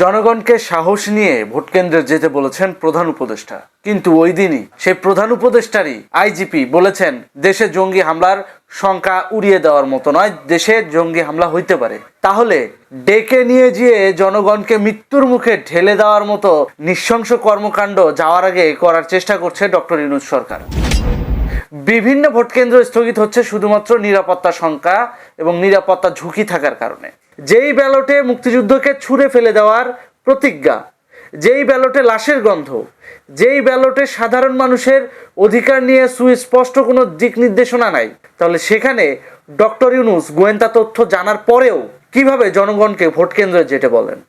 জনগণকে সাহস নিয়ে ভোট কেন্দ্রে যেতে বলেছেন প্রধান উপদেষ্টা, কিন্তু ওই দিনই সেই প্রধান উপদেষ্টারই আইজিপি বলেছেন দেশে জঙ্গি হামলার সংখ্যা উড়িয়ে দেওয়ার মতো নয়, দেশে জঙ্গি হামলা হইতে পারে। তাহলে ডেকে নিয়ে গিয়ে জনগণকে মৃত্যুর মুখে ঠেলে দেওয়ার মতো নৃশংস কর্মকাণ্ড যাওয়ার আগে করার চেষ্টা করছে ডক্টর ইউনূস সরকার। বিভিন্ন ভোট কেন্দ্র স্থগিত হচ্ছে শুধুমাত্র নিরাপত্তা শঙ্কা এবং নিরাপত্তা ঝুঁকি থাকার কারণে। যেই ব্যালটে মুক্তিযুদ্ধকে ছুঁড়ে ফেলে দেওয়ার প্রতিজ্ঞা, যেই ব্যালটে লাশের গন্ধ, যেই ব্যালটে সাধারণ মানুষের অধিকার নিয়ে সুস্পষ্ট কোনো দিক নির্দেশনা নাই, তাহলে সেখানে ডক্টর ইউনূস গোয়েন্দা তথ্য জানার পরেও কিভাবে জনগণকে ভোট কেন্দ্রে যেতে বলেন?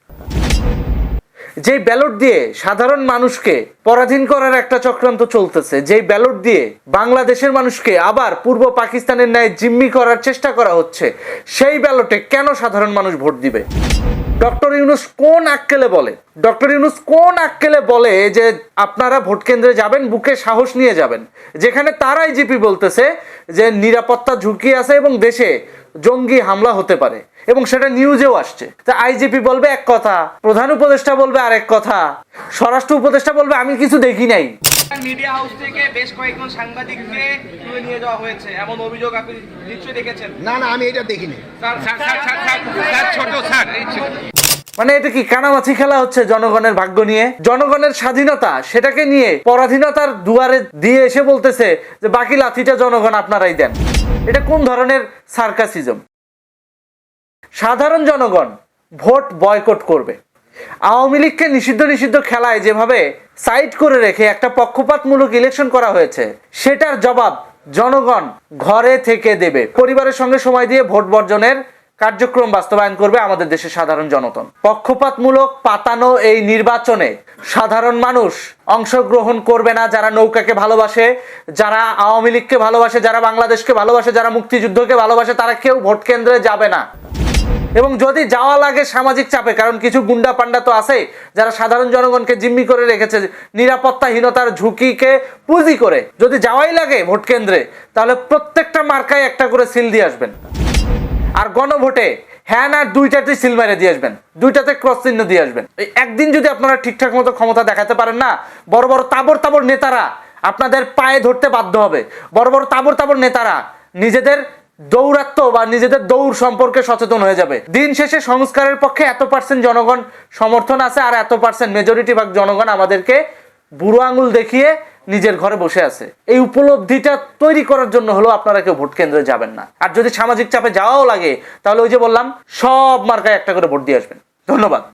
যেই ব্যালট দিয়ে সাধারণ মানুষকে পরাধীন করার একটা চক্রান্ত চলতেছে, যেই ব্যালট দিয়ে বাংলাদেশের মানুষকে আবার পূর্ব পাকিস্তানের ন্যায় জিম্মি করার চেষ্টা করা হচ্ছে, সেই ব্যালটে কেন সাধারণ মানুষ ভোট দিবে? ডক্টর ইউনূস কোন আক্কেলে বলে যে আপনারা ভোট কেন্দ্রে যাবেন, বুকে সাহস নিয়ে যাবেন, যেখানে তার আইজিপি বলতেছে যে নিরাপত্তা ঝুঁকি আছে এবং দেশে জঙ্গি হামলা হতে পারে, এবং সেটা নিউজেও আসছে। তা আইজিপি বলবে এক কথা, প্রধান উপদেষ্টা বলবে আরেক কথা, স্বরাষ্ট্র উপদেষ্টা বলবে আমি কিছু দেখি নাই। মিডিয়া হাউস থেকে বেশ কয়েকজন সাংবাদিককে তুলে নিয়ে যাওয়া হয়েছে এমন অভিযোগ আপনি নিশ্চয়ই দেখেছেন। না আমি এটা দেখিনি। মানে এটা কি কানামাছি খেলা হচ্ছে জনগণের ভাগ্য নিয়ে? জনগণের স্বাধীনতা সেটাকে নিয়ে পরাধীনতার দুয়ারে দিয়ে এসে বলতেছে যে বাকি লাঠিটা জনগণ আপনারাই দেন। এটা কোন ধরনের সার্কাসিজম? সাধারণ জনগণ ভোট বয়কট করবে। আওয়ামী লীগকে নিষিদ্ধ খেলায় যেভাবে সাইড করে রেখে একটা পক্ষপাতমূলক ইলেকশন করা হয়েছে, সেটার জবাব জনগণ ঘরে থেকে দেবে। পরিবারের সঙ্গে সময় দিয়ে ভোট বর্জনের কার্যক্রম বাস্তবায়ন করবে আমাদের দেশের সাধারণ জনগণ। পক্ষপাতমূলক পাতানো এই নির্বাচনে সাধারণ মানুষ অংশগ্রহণ করবে না। যারা নৌকাকে ভালোবাসে, যারা আওয়ামী লীগকে ভালোবাসে, যারা বাংলাদেশকে ভালোবাসে, যারা মুক্তিযুদ্ধকে ভালোবাসে, তারা কেউ ভোট কেন্দ্রে যাবে না। এবং যদি যাওয়া লাগে সামাজিক চাপে, কারণ কিছু গুন্ডা পান্ডা তো আছে যারা সাধারণ জনগণকে জিম্মি করে রেখেছে নিরাপত্তাহীনতার ঝুঁকিকে পুঁজি করে, যদি যাওয়াই লাগে ভোট কেন্দ্রে, তাহলে প্রত্যেকটা মার্কায় একটা করে সিল দিয়ে আসবেন। আর গণভোটে হ্যাঁ না দুইটাতে সিল মেরে দিয়ে আসবেন, দুইটাতে ক্রস চিহ্ন দিয়ে আসবেন। একদিন যদি আপনারা ঠিকঠাক মতো ক্ষমতা দেখাতে পারেন না, বড় বড় তাবর নেতারা আপনাদের পায়ে ধরতে বাধ্য হবে। বড় বড় তাবর নেতারা নিজেদের দৌরাত্ম্য বা নিজেদের দৌড় সম্পর্কে সচেতন হয়ে যাবে। দিন শেষে সংস্কারের পক্ষে এত % জনগণ সমর্থন আছে, আর এত % মেজরিটি ভাগ জনগণ আমাদেরকে বুড়ো আঙুল দেখিয়ে নিজের ঘরে বসে আছে। এই উপলব্ধিটা তৈরি করার জন্য হলো আপনারা কেউ ভোট কেন্দ্রে যাবেন না। আর যদি সামাজিক চাপে যাওয়াও লাগে, তাহলে ওই যে বললাম, সব মার্কায় একটা করে ভোট দিয়ে আসবেন। ধন্যবাদ।